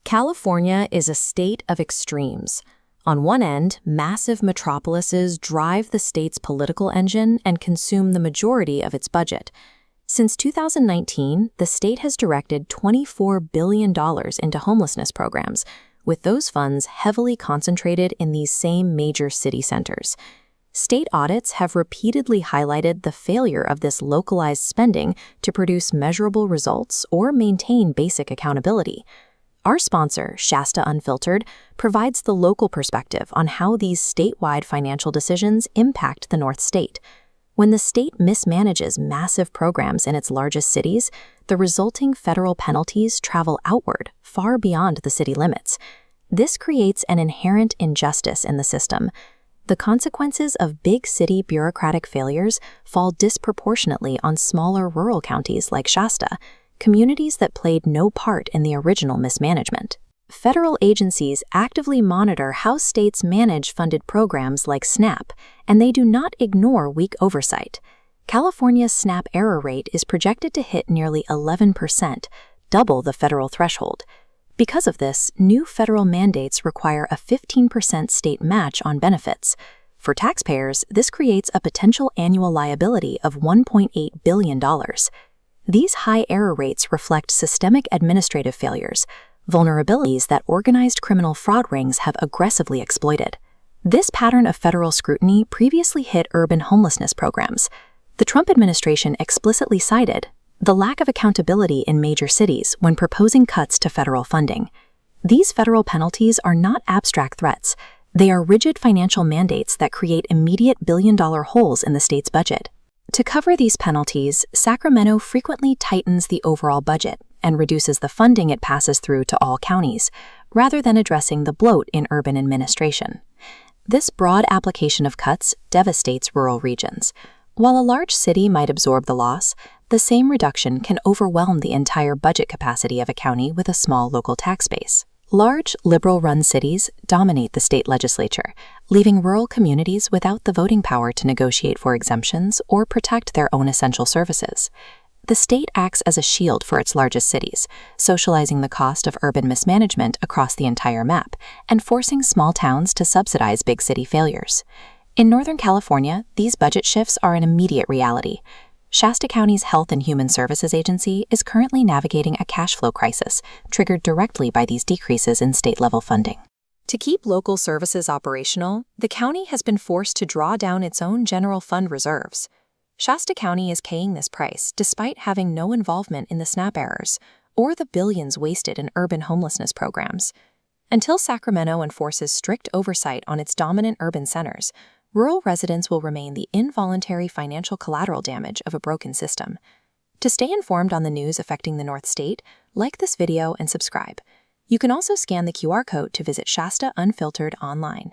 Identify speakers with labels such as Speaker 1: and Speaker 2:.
Speaker 1: California is a state of extremes. On one end, massive metropolises drive the state's political engine and consume the majority of its budget. Since 2019, the state has directed $24 billion into homelessness programs, with those funds heavily concentrated in these same major city centers. State audits have repeatedly highlighted the failure of this localized spending to produce measurable results or maintain basic accountability. Our sponsor, Shasta Unfiltered, provides the local perspective on how these statewide financial decisions impact the North State. When the state mismanages massive programs in its largest cities, the resulting federal penalties travel outward, far beyond the city limits. This creates an inherent injustice in the system. The consequences of big city bureaucratic failures fall disproportionately on smaller rural counties like Shasta, communities that played no part in the original mismanagement. Federal agencies actively monitor how states manage funded programs like SNAP, and they do not ignore weak oversight. California's SNAP error rate is projected to hit nearly 11%, double the federal threshold. Because of this, new federal mandates require a 15% state match on benefits. For taxpayers, this creates a potential annual liability of $1.8 billion. These high error rates reflect systemic administrative failures, vulnerabilities that organized criminal fraud rings have aggressively exploited. This pattern of federal scrutiny previously hit urban homelessness programs. The Trump administration explicitly cited the lack of accountability in major cities when proposing cuts to federal funding. These federal penalties are not abstract threats. They are rigid financial mandates that create immediate billion-dollar holes in the state's budget. To cover these penalties, Sacramento frequently tightens the overall budget and reduces the funding it passes through to all counties, rather than addressing the bloat in urban administration. This broad application of cuts devastates rural regions. While a large city might absorb the loss, the same reduction can overwhelm the entire budget capacity of a county with a small local tax base. Large, liberal-run cities dominate the state legislature, leaving rural communities without the voting power to negotiate for exemptions or protect their own essential services. The state acts as a shield for its largest cities, socializing the cost of urban mismanagement across the entire map and forcing small towns to subsidize big city failures. In Northern California, these budget shifts are an immediate reality. Shasta County's Health and Human Services Agency is currently navigating a cash flow crisis triggered directly by these decreases in state-level funding. To keep local services operational, the county has been forced to draw down its own general fund reserves. Shasta County is paying this price despite having no involvement in the SNAP errors or the billions wasted in urban homelessness programs. Until Sacramento enforces strict oversight on its dominant urban centers, rural residents will remain the involuntary financial collateral damage of a broken system. To stay informed on the news affecting the North State, like this video and subscribe. You can also scan the QR code to visit Shasta Unfiltered online.